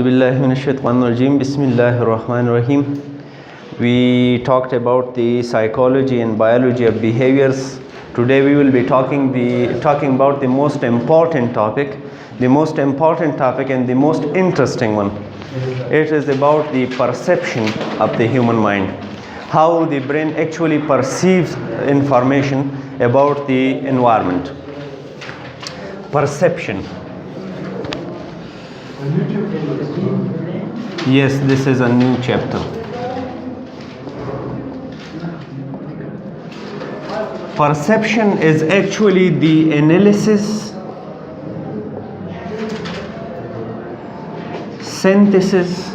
A'udhu billahi minash shaitanir rajim. Bismillahir rahmanir rahim. We talked about the psychology and biology of behaviors. Today we will be talking about the most important topic and the most interesting one. It is about the perception of the human mind. How the brain actually perceives information about the environment. Perception. Yes, this is a new chapter. Perception is actually the analysis, synthesis,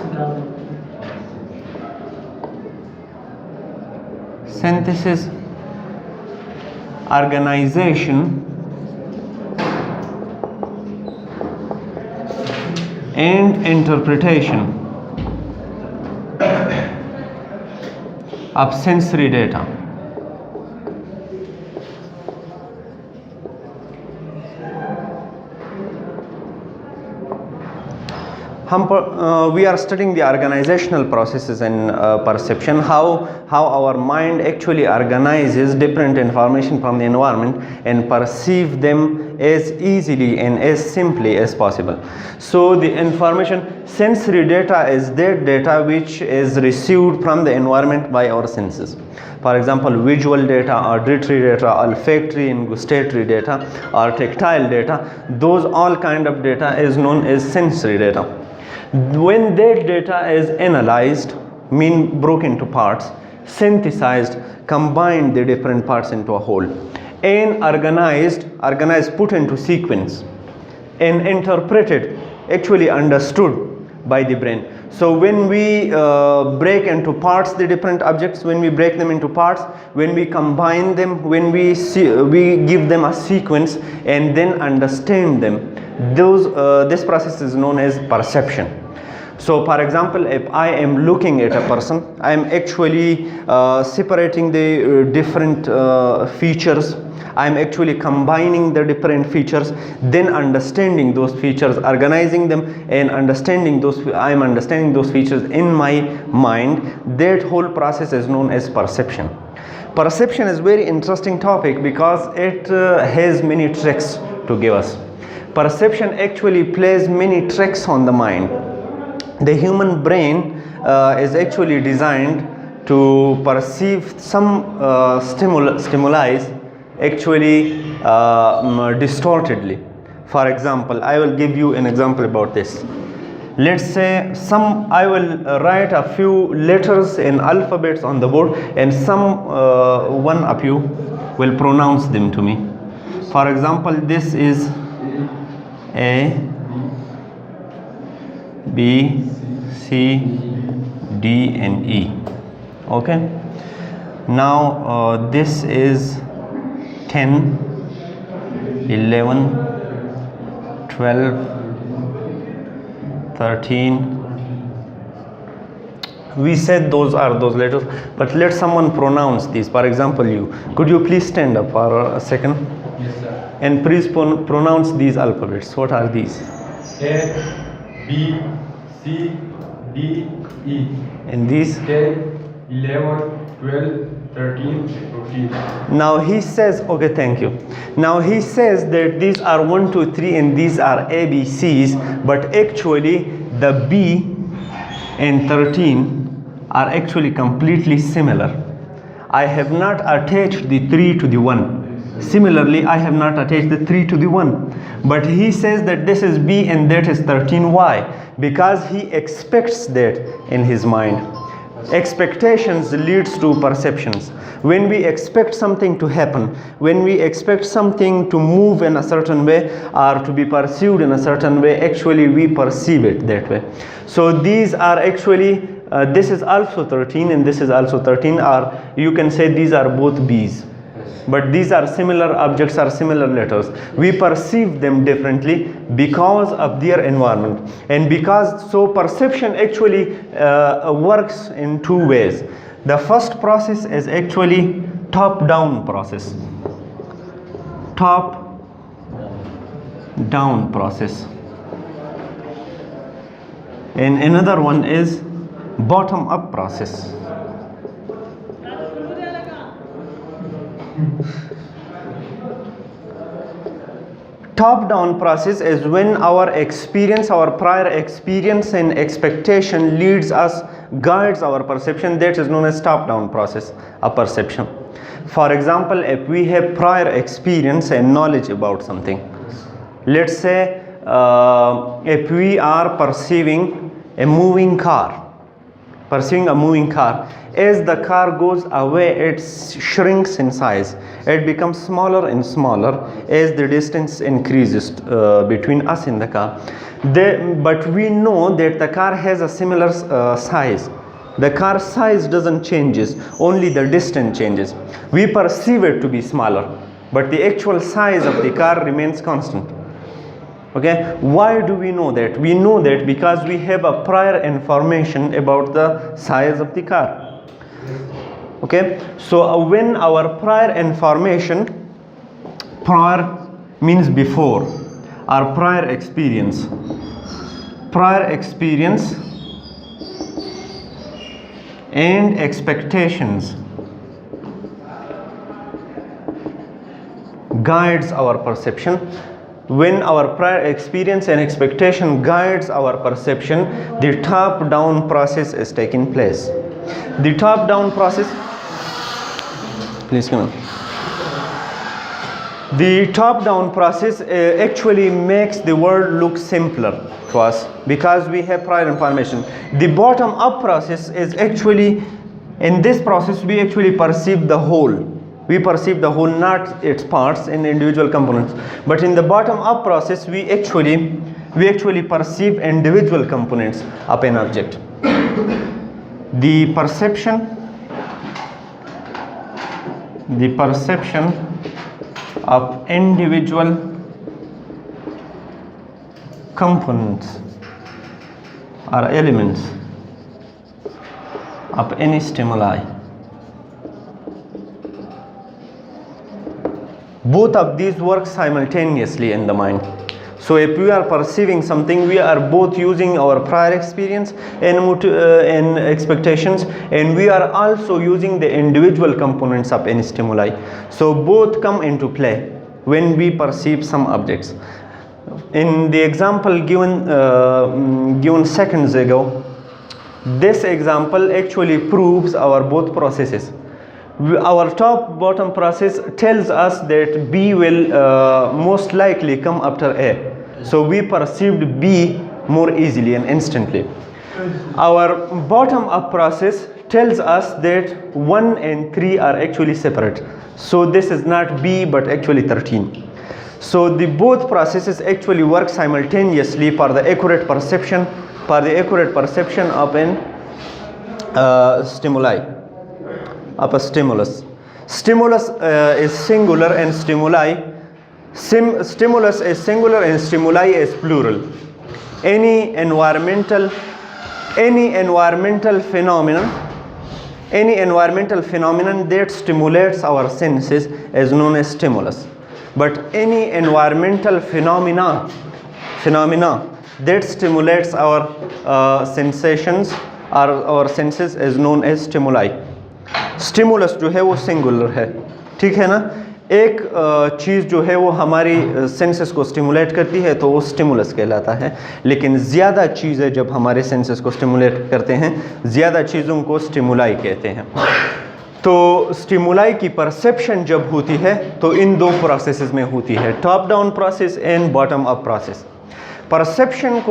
organization, and interpretation of sensory data. We are studying the organizational processes in perception, how our mind actually organizes different information from the environment and perceive them as easily and as simply as possible. So the information, sensory data is that data which is received from the environment by our senses. For example, visual data, auditory data, olfactory and gustatory data, or tactile data, those all kind of data is known as sensory data. When that data is analyzed, broken into parts, synthesized, combined the different parts into a whole, and organized, put into sequence, and interpreted, actually understood by the brain. So when we break into parts the different objects, when we break them into parts, when we combine them, when we give them a sequence and then understand them, this process is known as perception. So for example, if I am looking at a person, I am actually separating the different features. I am actually combining the different features, then understanding those features, organizing them, and understanding those. I am understanding those features in my mind. That whole process is known as perception. Perception is very interesting topic because it has many tricks to give us. Perception actually plays many tricks on the mind. The human brain is actually designed to perceive some stimuli actually distortedly. For example, I will give you an example about this. Let's say I will write a few letters and alphabets on the board, and one of you will pronounce them to me. For example, this is A, B, C, D and E. Okay. Now this is 10, 11, 12, 13. We said those are those letters, but let someone pronounce these. For example, you. Could you please stand up for a second? Yes, sir. And please pronounce these alphabets. What are these? A, B, C, D, E. And these? 10, 11, 12, 13, 14. Now he says, okay, thank you. Now he says that these are 1, 2, 3 and these are ABCs, but actually the B and 13 are actually completely similar. I have not attached the 3 to the 1. Similarly, I have not attached the 3 to the 1. But he says that this is B and that is 13. Why? Because he expects that in his mind. Expectations leads to perceptions. When we expect something to happen, when we expect something to move in a certain way or to be perceived in a certain way, actually we perceive it that way. So these are actually, this is also 13 and this is also 13, or you can say these are both B's. But these are similar objects or similar letters. We perceive them differently because of their environment. And so perception actually works in two ways. The first process is actually top-down process. Top-down process. and another one is bottom up process. Top down process is when our experience, our prior experience and expectation leads us, guides our perception. That is known as top down process of perception. For example, if we have prior experience and knowledge about something, let's say if we are perceiving a moving car, as the car goes away, it shrinks in size, it becomes smaller and smaller as the distance increases between us and the car. But we know that the car has a similar size. The car size doesn't change, only the distance changes. We perceive it to be smaller, but the actual size of the car remains constant. Okay, why do we know that? We know that because we have a prior information about the size of the car. Okay, so when our prior information, prior means before, our prior experience and expectations guides our perception. When our prior experience and expectation guides our perception, the top down process is taking place. The top down process, please come on. The top down process actually makes the world look simpler to us because we have prior information. The bottom up process is actually, in this process we actually perceive the whole. We perceive the whole, not its parts and individual components. But in the bottom up process, we actually perceive individual components of an object. The perception of individual components or elements of any stimuli. Both of these work simultaneously in the mind. So if we are perceiving something, we are both using our prior experience and expectations, and we are also using the individual components of any stimuli. So both come into play when we perceive some objects. In the example given seconds ago, this example actually proves our both processes. Our top bottom process tells us that B will most likely come after A. So we perceived B more easily and instantly. Our bottom up process tells us that 1 and 3 are actually separate. So this is not B but actually 13. So the both processes actually work simultaneously for the accurate perception of an stimuli. Of a stimulus. Stimulus is singular and stimuli. Stimulus is singular and stimuli is plural. Any environmental phenomenon that stimulates our senses is known as stimulus. But any environmental phenomena that stimulates our sensations or our senses is known as stimuli. Stimulus जो है वो singular है, ठीक है ना. एक चीज़ जो है वो हमारी सेंसेस को स्टिमुलेट करती है तो वो स्टिमुलस कहलाता है. लेकिन ज़्यादा चीज़ें जब हमारे सेंसेस को स्टिमुलेट करते हैं, ज़्यादा चीज़ों को स्टिमुलाई कहते हैं. तो स्टिमुलाई की परसेप्शन जब होती है तो इन दो प्रोसेसेस में होती है, top down process and bottom up process. Perception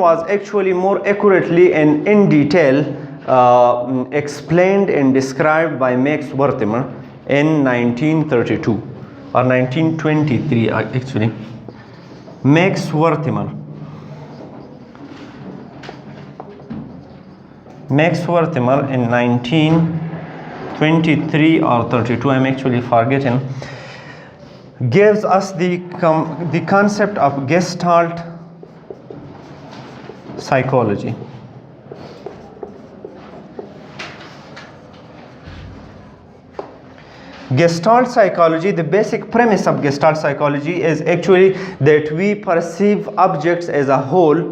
was actually more accurately and in detail explained and described by Max Wertheimer in 1932 or 1923 actually. Max Wertheimer in 1923 or 32, I'm actually forgetting, gives us the concept of Gestalt psychology. Gestalt psychology, the basic premise of Gestalt psychology is actually that we perceive objects as a whole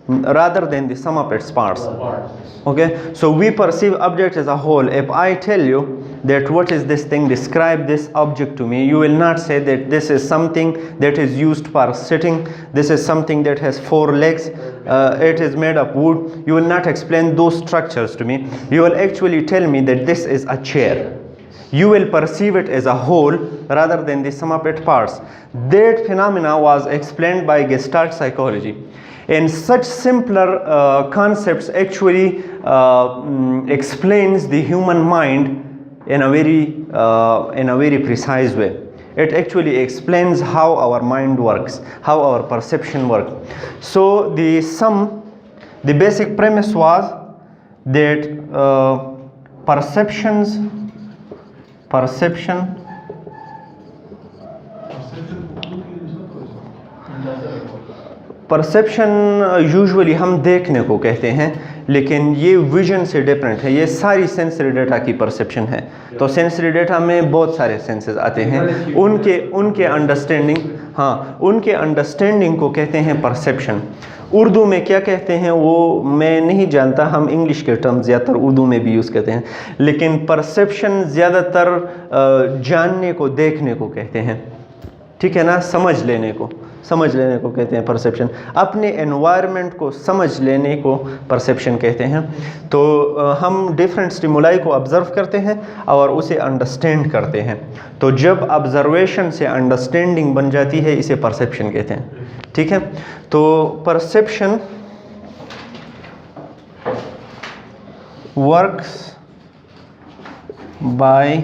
rather than the sum of its parts. Parts. Okay, so we perceive object as a whole. If I tell you that what is this thing, describe this object to me, you will not say that this is something that is used for sitting, this is something that has 4 legs, it is made of wood. You will not explain those structures to me. You will actually tell me that this is a chair. You will perceive it as a whole rather than the sum of its parts. That phenomena was explained by Gestalt psychology. And such simpler concepts actually explains the human mind in a very precise way. It actually explains how our mind works, how our perception works. So the basic premise was that perception usually हम देखने को कहते हैं, लेकिन ये vision से different है. ये सारी सेंसरी डेटा की परसेप्शन है. तो सेंसरी डेटा में बहुत सारे सेंसेस आते हैं, उनके अंडरस्टैंडिंग को कहते हैं परसेप्शन. उर्दू में क्या कहते हैं वो मैं नहीं जानता, हम इंग्लिश के टर्म ज़्यादातर उर्दू में भी यूज़ करते हैं, लेकिन परसेप्शन ज़्यादातर जानने को, देखने को कहते हैं. ठीक है ना, समझ लेने को कहते हैं परसेप्शन. अपने एनवायरनमेंट को समझ लेने को परसेप्शन कहते हैं. तो हम डिफरेंट स्टिमुलाई को ऑब्जर्व करते हैं और उसे अंडरस्टैंड करते हैं. तो जब ऑब्जर्वेशन से अंडरस्टैंडिंग बन जाती है, इसे परसेप्शन कहते हैं. ठीक है, तो perception works by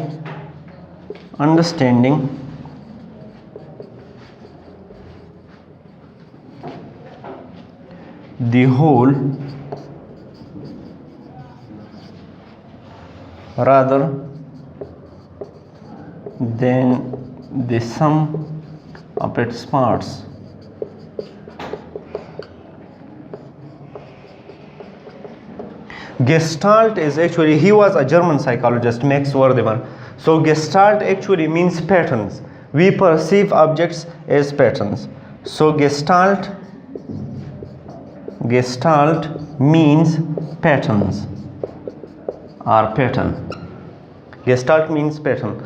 understanding the whole rather than the sum of its parts. Gestalt is actually, he was a German psychologist, Max Wertheimer. So Gestalt actually means patterns. We perceive objects as patterns. So Gestalt means patterns or pattern. Gestalt means pattern.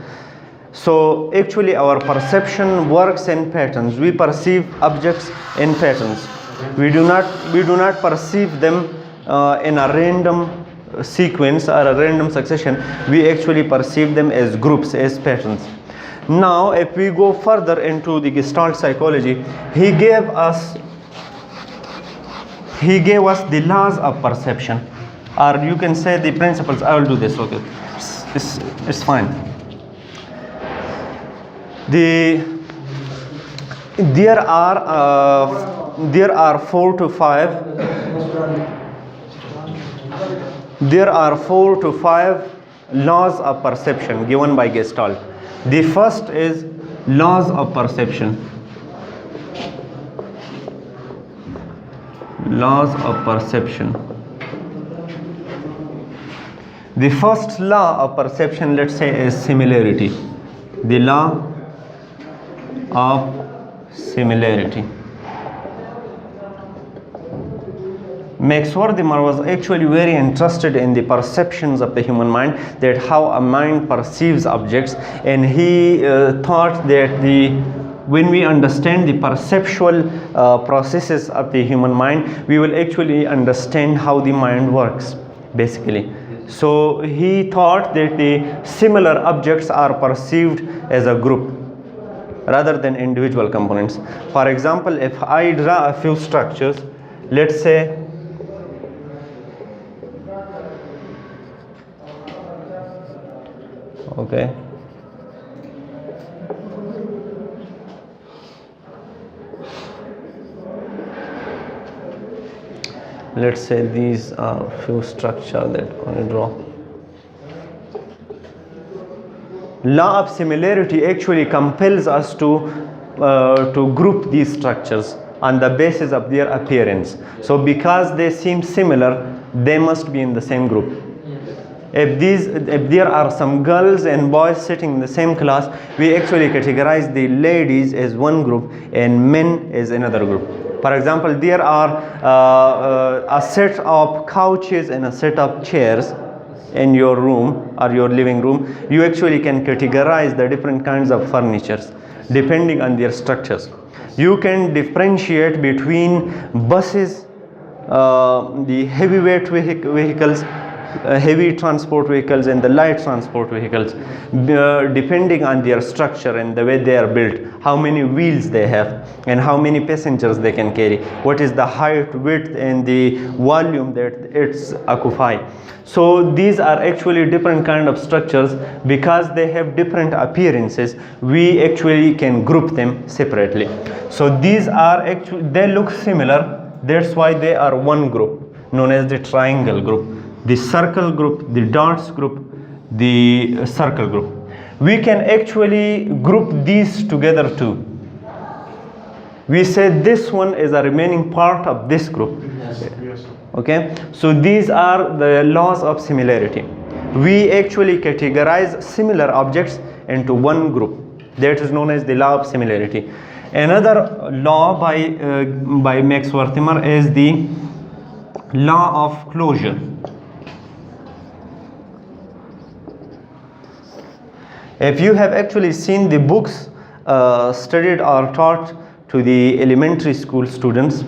So actually our perception works in patterns. We perceive objects in patterns. We do not perceive them in a random sequence or a random succession. We actually perceive them as groups, as patterns. Now if we go further into the Gestalt psychology, he gave us the laws of perception, or you can say the principles. I will do this. Okay, it's fine. There are 4 to 5 laws of perception given by Gestalt. The first is laws of perception. Laws of perception. The first law of perception, let's say, is similarity. The law of similarity. Max Wertheimer was actually very interested in the perceptions of the human mind, that how a mind perceives objects, and he thought that when we understand the perceptual processes of the human mind, we will actually understand how the mind works, basically. So he thought that the similar objects are perceived as a group rather than individual components. For example, if I draw a few structures, let's say okay, let's say these are few structures that I'm going to draw. Law of similarity actually compels us to group these structures on the basis of their appearance. So because they seem similar, they must be in the same group. If there are some girls and boys sitting in the same class, we actually categorize the ladies as one group and men as another group. For example, there are a set of couches and a set of chairs in your room or your living room. You actually can categorize the different kinds of furnitures depending on their structures. You can differentiate between buses, the heavyweight vehicles, heavy transport vehicles and the light transport vehicles, depending on their structure and the way they are built, how many wheels they have and how many passengers they can carry, what is the height, width and the volume that it's occupy. So these are actually different kind of structures. Because they have different appearances, we actually can group them separately. So these are actually, they look similar, that's why they are one group known as the triangle group, the circle group, the dots group, the circle group. We can actually group these together too. We say this one is a remaining part of this group. Okay, so these are the laws of similarity. We actually categorize similar objects into one group. That is known as the law of similarity. Another law by Max Wertheimer is the law of closure. If you have actually seen the books studied or taught to the elementary school students,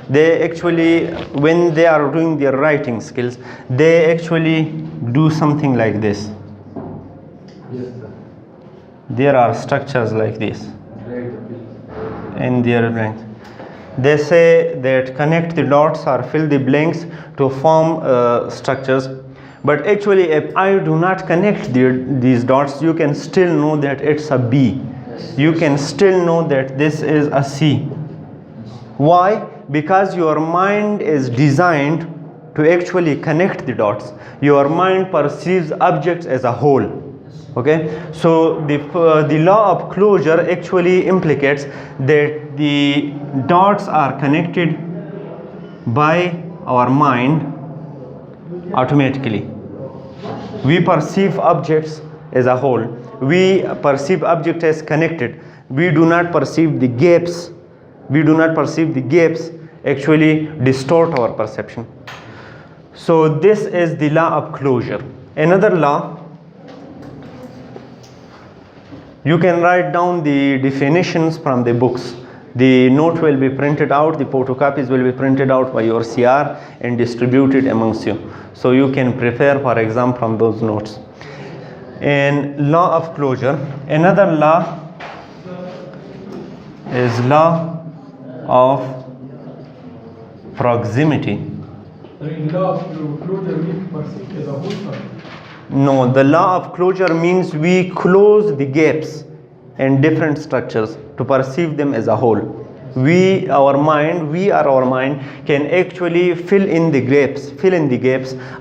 they actually, when they are doing their writing skills, they actually do something like this. Yes, sir. There are structures like this in their blanks. They say that connect the dots or fill the blanks to form structures. But actually, if I do not connect these dots, you can still know that it's a B. You can still know that this is a C. Why? Because your mind is designed to actually connect the dots. Your mind perceives objects as a whole. Okay, so the law of closure actually implicates that the dots are connected by our mind automatically. We perceive objects as a whole. We perceive objects as connected. We do not perceive the gaps. We do not perceive the gaps actually distort our perception. So this is the law of closure. Another law, you can write down the definitions from the books. The note will be printed out, the photocopies will be printed out by your CR and distributed amongst you. So you can prepare for exam from those notes. And law of closure, another law is law of proximity. Law of closure means perceived as a whole. No, the law of closure means we close the gaps in different structures to perceive them as a whole. Our mind can actually fill in the gaps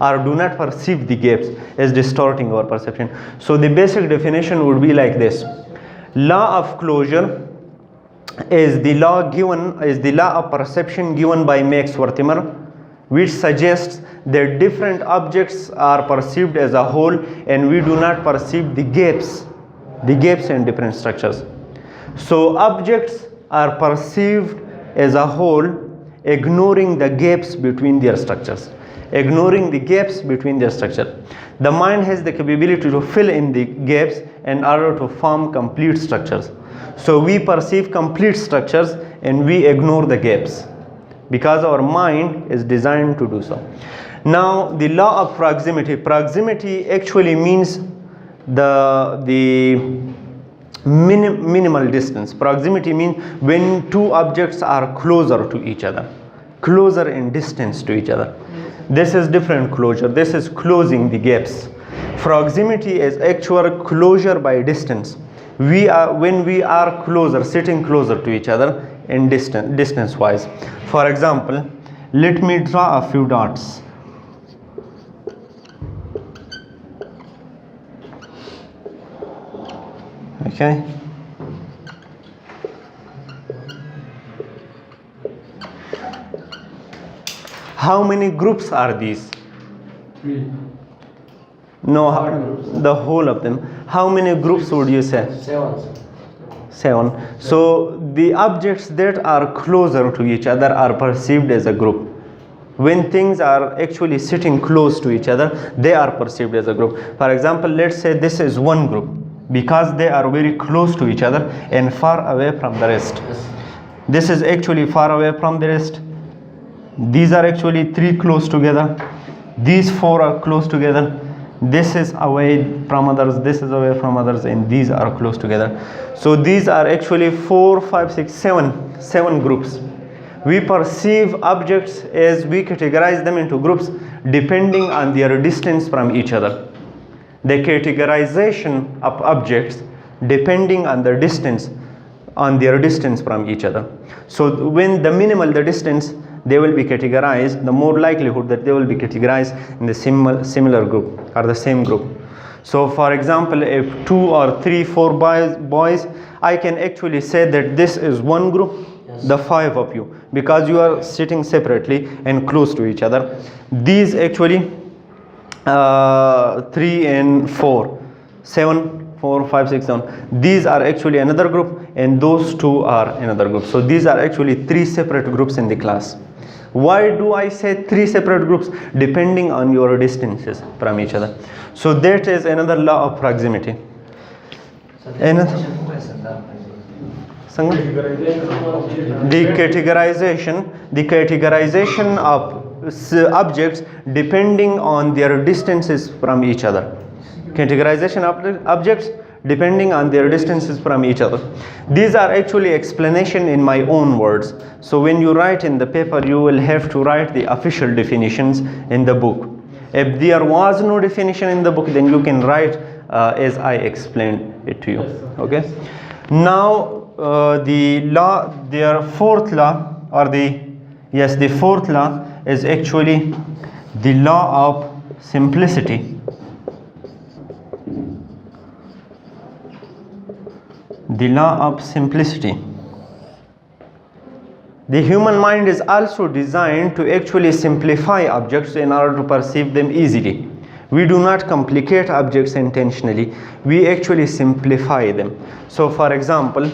or do not perceive the gaps as distorting our perception. So the basic definition would be like this. Law of closure is the law of perception given by Max Wertheimer, which suggests that different objects are perceived as a whole and we do not perceive the gaps in different structures. So objects are perceived as a whole, ignoring the gaps between their structures. The mind has the capability to fill in the gaps in order to form complete structures. So we perceive complete structures and we ignore the gaps because our mind is designed to do so. Now the law of proximity actually means the minimal distance. Proximity means when two objects are closer to each other, closer in distance to each other. This is different closure. This is closing the gaps. Proximity is actual closure by distance. When we are closer, sitting closer to each other in distance wise. For example, let me draw a few dots. Okay. How many groups are these? 3. No, the whole of them. How many groups would you say? 7. 7. So the objects that are closer to each other are perceived as a group. When things are actually sitting close to each other, they are perceived as a group. For example, let's say this is one group because they are very close to each other and far away from the rest. This is actually far away from the rest. These are actually 3 close together. These 4 are close together. This is away from others, this is away from others, and these are close together. So these are actually 4, 5, 6, 7 groups. We perceive objects as we categorize them into groups depending on their distance from each other. The categorization of objects depending on their distance from each other. So when the minimal the distance, they will be categorized, the more likelihood that they will be categorized in the similar group or the same group. So for example, if 2 or 3, 4 boys, I can actually say that this is one group, the 5 of you, because you are sitting separately and close to each other. These actually 3 and 4, 7, 4, 5, 6, 7. These are actually another group, and those 2 are another group. So these are actually 3 separate groups in the class. Why do I say 3 separate groups? Depending on your distances from each other. So that is another law of proximity. The categorization of objects depending on their distances from each other. Categorization of objects depending on their distances from each other. These are actually explanation in my own words. So when you write in the paper, you will have to write the official definitions in the book. If there was no definition in the book, then you can write as I explained it to you. Okay. Now their fourth law, or the fourth law is actually the law of simplicity. The law of simplicity. The human mind is also designed to actually simplify objects in order to perceive them easily. We do not complicate objects intentionally, we actually simplify them. So for example,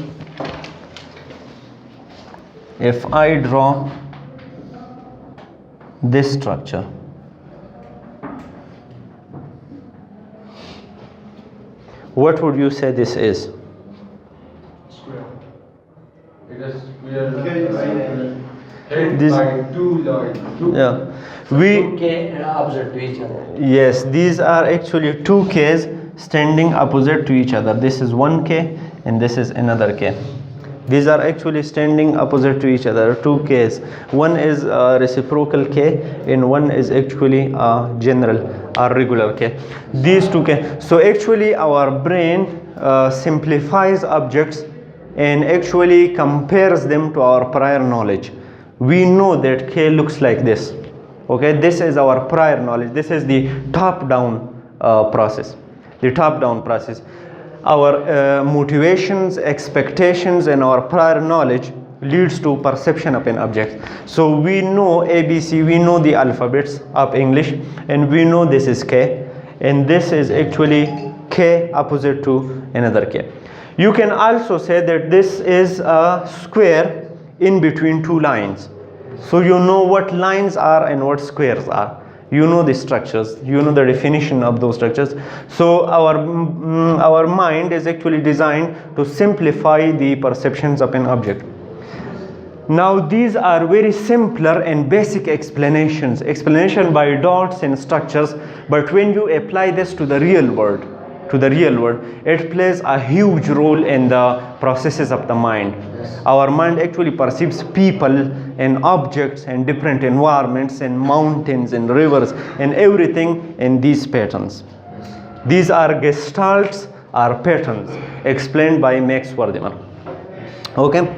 if I draw this structure, what would you say this is? Because we are like two. Yeah. Two K opposite to each other. Yes, these are actually 2 Ks standing opposite to each other. This is 1 K and this is another K. These are actually standing opposite to each other, 2 Ks. One is a reciprocal K and one is actually a general or regular K. These 2 K. So actually our brain simplifies objects and actually compares them to our prior knowledge. We know that K looks like this. Okay, this is our prior knowledge. This is the top-down process. The top-down process. Our motivations, expectations, and our prior knowledge leads to perception of an object. So we know ABC, we know the alphabets of English, and we know this is K, and this is actually K opposite to another K. You can also say that this is a square in between 2 lines. So you know what lines are and what squares are. You know the structures, you know the definition of those structures. So our mind is actually designed to simplify the perceptions of an object. Now these are very simpler and basic explanations, explanation by dots and structures, but when you apply this to the real world, it plays a huge role in the processes of the mind. Our mind actually perceives people and objects and different environments and mountains and rivers and everything in these patterns. These are gestalts or patterns explained by Max Wertheimer. Okay.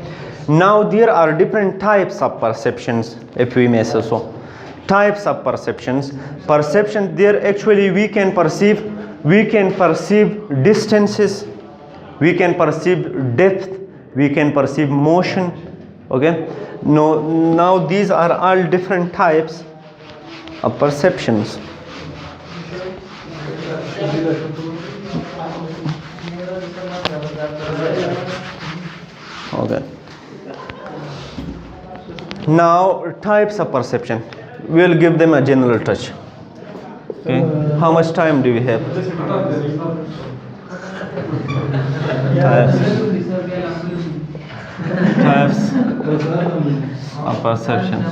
Now there are different types of perceptions, if we may say so. Types of perceptions. Perception, there actually we can perceive distances, we can perceive depth, we can perceive motion. Okay. Now these are all different types of perceptions. Okay. Now types of perception. We'll give them a general touch. Okay. How much time do we have? Types of perception.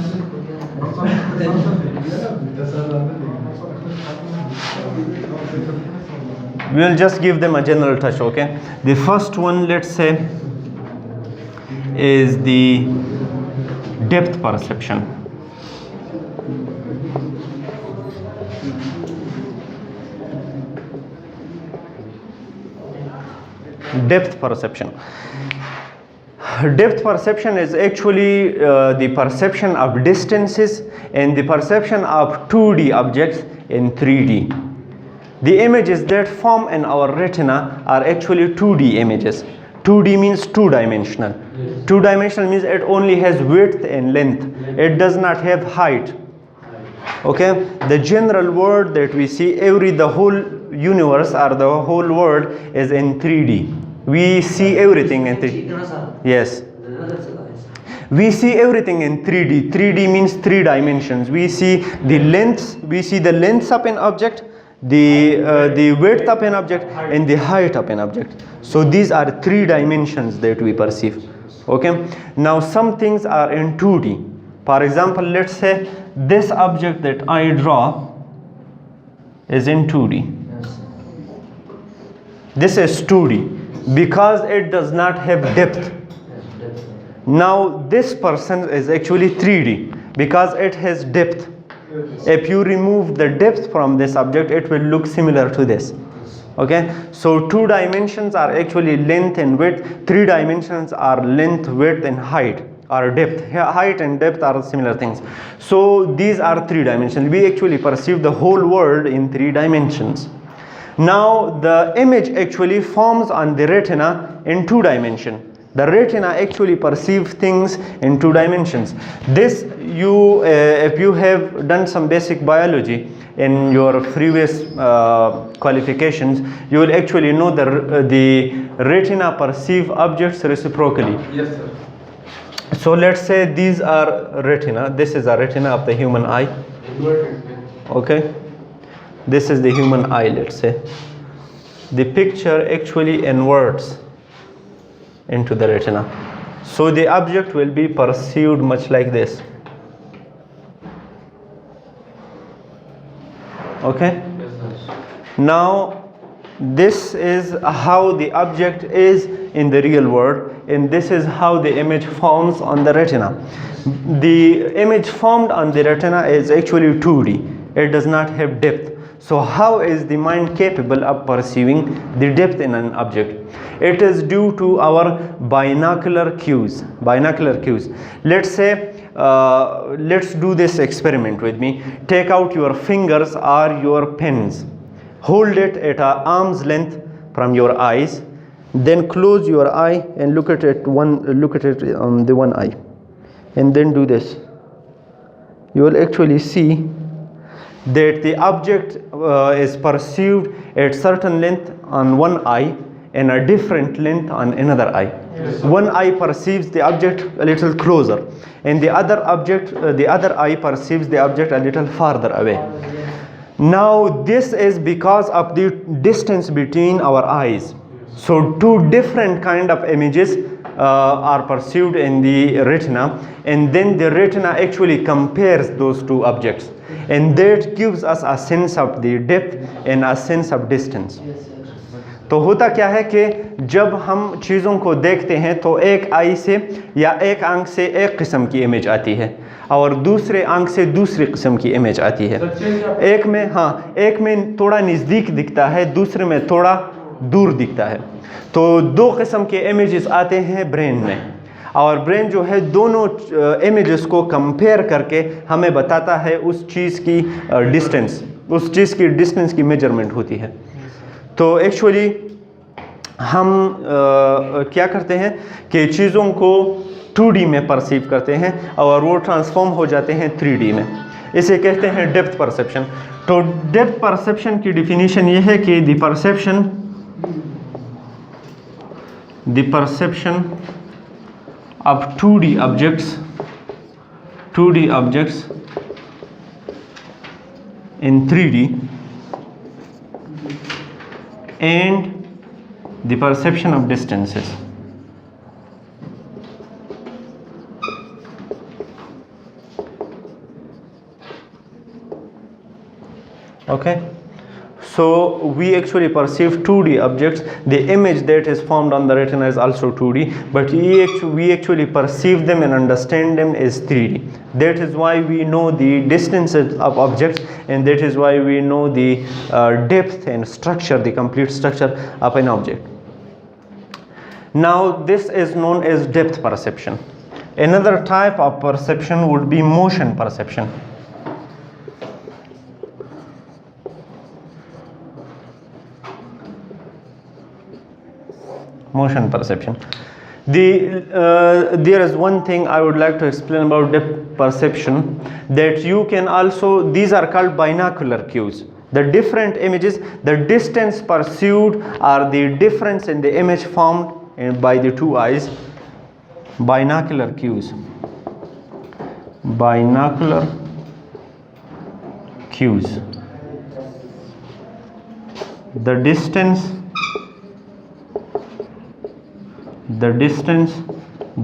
We'll just give them a general touch, okay? The first one, let's say, is the depth perception. Depth perception. Depth perception is actually the perception of distances and the perception of 2D objects in 3D. The images that form in our retina are actually 2D images. 2D means two-dimensional. Yes. Two-dimensional means it only has width and length. It does not have height. Okay? The general world that we see, the whole universe or the whole world is in 3D. We see everything in 3D. Yes. We see everything in 3D. 3D means 3 dimensions. We see the lengths. We see the lengths of an object, the width of an object, and the height of an object. So these are 3 dimensions that we perceive. Okay. Now some things are in 2D. For example, let's say this object that I draw is in 2D. This is 2D because it does not have depth. Now this person is actually 3D because it has depth. If you remove the depth from this object, it will look similar to this. Okay, so 2 dimensions are actually length and width. 3 dimensions are length, width, and height, or depth. Height and depth are similar things. So these are 3 dimensions. We actually perceive the whole world in 3 dimensions. Now the image actually forms on the retina in 2 dimensions. The retina actually perceives things in 2 dimensions. This, if you have done some basic biology in your previous qualifications, you will actually know the retina perceive objects reciprocally. Yes, sir. So let's say these are retina. This is a retina of the human eye. Okay. This is the human eye, let's say. The picture actually inverts into the retina. So the object will be perceived much like this. Okay? Yes, sir. Now this is how the object is in the real world, and this is how the image forms on the retina. The image formed on the retina is actually 2D. It does not have depth. So how is the mind capable of perceiving the depth in an object? It is due to our binocular cues. Binocular cues. Let's say, let's do this experiment with me. Take out your fingers or your pens. Hold it at an arm's length from your eyes. Then close your eye and look at it on the one eye. And then do this. You will actually see that the object is perceived at certain length on one eye and a different length on another eye. Yes. One eye perceives the object a little closer, and the other eye perceives the object a little farther away. Now this is because of the distance between our eyes. So 2 different kind of images are perceived in the retina, and then the retina actually compares those 2 objects, and that gives us a sense of the depth and a sense of distance. तो होता क्या है कि जब हम चीज़ों को देखते हैं तो एक आई से या एक आंख से एक किस्म की इमेज आती है और दूसरे आंख से दूसरी किस्म की इमेज आती है. एक में थोड़ा नज़दीक दिखता है, दूसरे में थोड़ा दूर दिखता है. तो 2 किस्म के इमेजेस आते हैं ब्रेन में, और ब्रेन जो है दोनों इमेजेस को कंपेयर करके हमें बताता है उस चीज़ की डिस्टेंस, उस चीज़ की डिस्टेंस की मेजरमेंट होती है. तो एक्चुअली हम क्या करते हैं कि चीज़ों को 2D में परसीव करते हैं और वो ट्रांसफॉर्म हो जाते हैं 3D में. इसे कहते हैं डेप्थ परसेप्शन. तो डेप्थ परसेप्शन की डिफिनीशन ये है कि the perception of 2D objects in 3D and the perception of distances. Okay, so we actually perceive 2D objects. The image that is formed on the retina is also 2D, but we actually perceive them and understand them as 3D. That is why we know the distances of objects, and that is why we know the depth and structure, the complete structure of an object. Now this is known as depth perception. Another type of perception would be motion perception. Motion perception. There is one thing I would like to explain about depth perception, that you can also, these are called binocular cues. The different images, the distance perceived are the difference in the image formed by the two eyes. Binocular cues. Binocular cues. The distance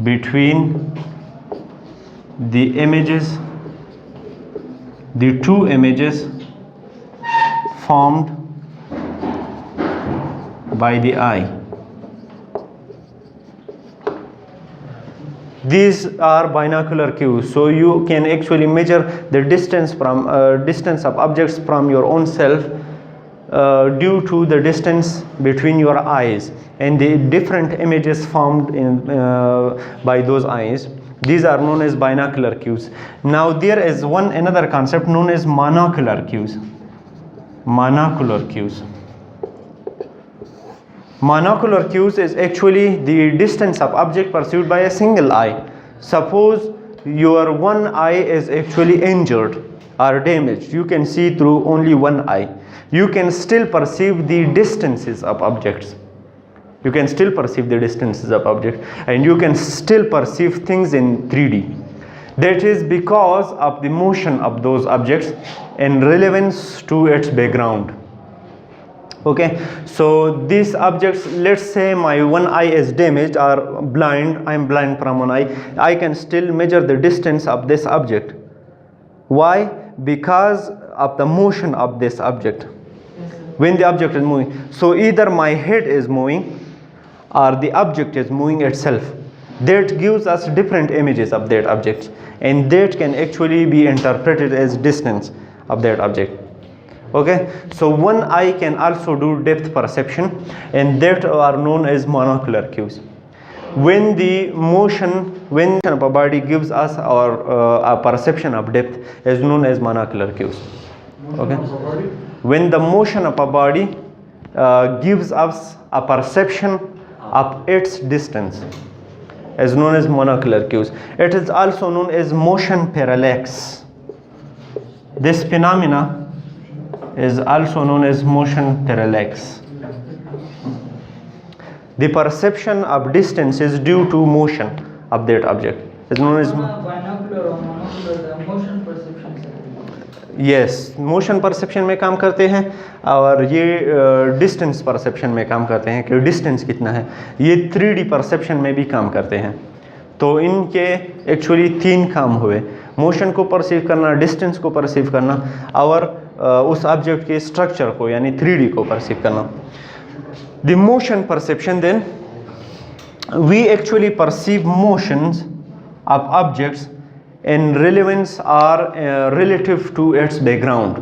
between the images, the two images formed by the eye. These are binocular cues, so you can actually measure the distance of objects from your own self due to the distance between your eyes and the different images formed by those eyes. These are known as binocular cues. Now there is another concept known as monocular cues. Monocular cues. Monocular cues is actually the distance of object perceived by a single eye. Suppose your one eye is actually injured or damaged. You can see through only one eye. You can still perceive the distances of objects. You can still perceive the distances of objects, and you can still perceive things in 3D. That is because of the motion of those objects and relevance to its background. Okay, so these objects, let's say my one eye is damaged or blind, I'm blind from one eye, I can still measure the distance of this object. Why? Because of the motion of this object. When the object is moving, so either my head is moving or the object is moving itself. That gives us different images of that object, and that can actually be interpreted as distance of that object. Okay, so one eye can also do depth perception, and that are known as monocular cues. When the motion of a body gives us a perception of depth is known as monocular cues. Okay, when the motion of a body gives us a perception of its distance is known as monocular cues. It is also known as motion parallax. This phenomena is also known as motion parallax. The perception of distance is due to motion of that object. Is known as binocular or monocular, the motion perception. Yes, motion perception में काम करते हैं, और ये distance perception में काम करते हैं कि डिस्टेंस कितना है. ये 3D परसेप्शन में भी काम करते हैं. तो इनके एक्चुअली 3 काम हुए: मोशन को परसीव करना, डिस्टेंस को परसीव करना, और उस ऑब्जेक्ट के स्ट्रक्चर को यानी 3D को परसीव करना. The motion perception, then we actually perceive motions of objects in relevance or relative to its background.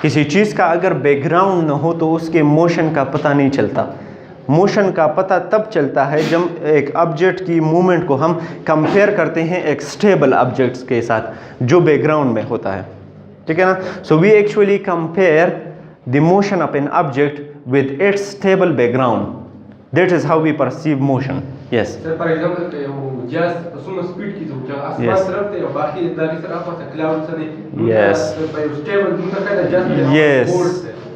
किसी चीज़ का अगर बैकग्राउंड न हो तो उसके मोशन का पता नहीं चलता. मोशन का पता तब चलता है जब एक ऑब्जेक्ट की मूवमेंट को हम कंपेयर करते हैं एक स्टेबल ऑब्जेक्ट्स के साथ जो बैकग्राउंड में होता है. ठीक है ना. So we actually compare the motion of an object with its stable background. That is how we perceive motion. Yes. Sir, for example, just assume speed की जो आसपास Yes. तरफ थे और बाकी दारी सर आपस cloud से नहीं. Yes. Stable दूसरा कहता just Yes,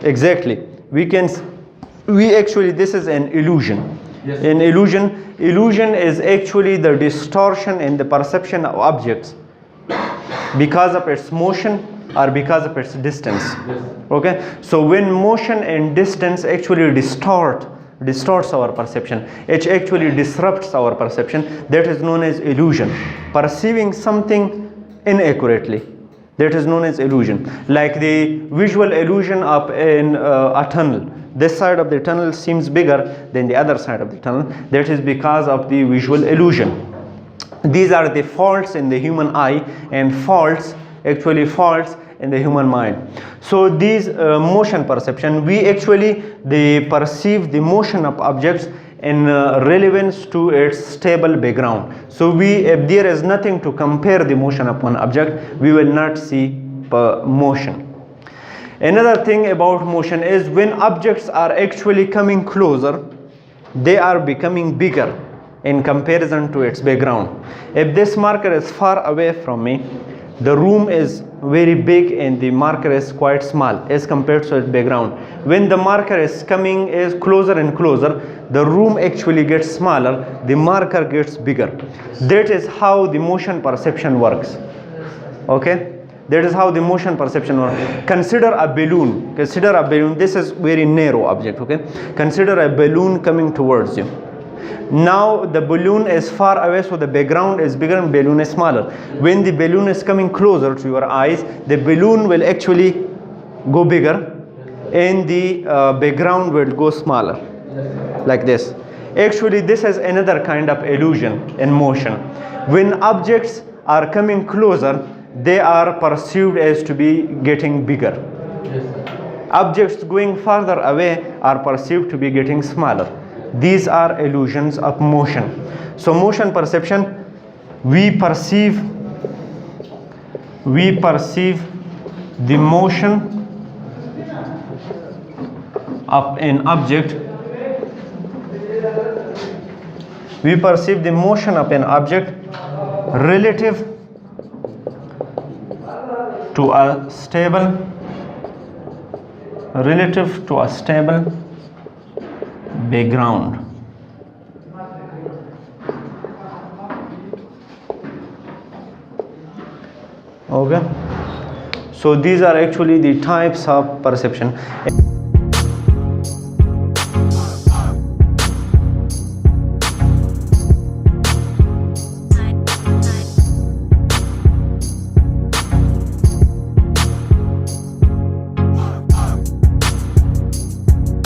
exactly. We actually, this is an illusion. Yes. In illusion is actually the distortion in the perception of objects because of its motion or because of its distance. Yes. Okay, so when motion and distance actually distorts our perception, it actually disrupts our perception, that is known as illusion. Perceiving something inaccurately, that is known as illusion. Like the visual illusion of a tunnel. This side of the tunnel seems bigger than the other side of the tunnel. That is because of the visual illusion. These are the faults in the human eye and faults in the human mind. So these motion perception, we actually perceive the motion of objects in relevance to its stable background. So if there is nothing to compare the motion of one object, we will not see motion. Another thing about motion is when objects are actually coming closer, they are becoming bigger in comparison to its background. If this marker is far away from me, the room is very big and the marker is quite small as compared to its background. When the marker is coming closer and closer, the room actually gets smaller, the marker gets bigger. That is how the motion perception works. Okay? That is how the motion perception works. Consider a balloon. This is very narrow object. Okay? Consider a balloon coming towards you. Now the balloon is far away, so the background is bigger and balloon is smaller. When the balloon is coming closer to your eyes, the balloon will actually go bigger and the background will go smaller, like this. Actually, this is another kind of illusion in motion. When objects are coming closer, they are perceived as to be getting bigger. Yes. Objects going farther away are perceived to be getting smaller. These are illusions of motion. So motion perception, we perceive the motion of an object. We perceive the motion of an object relative to a stable background. Okay, so these are actually the types of perception.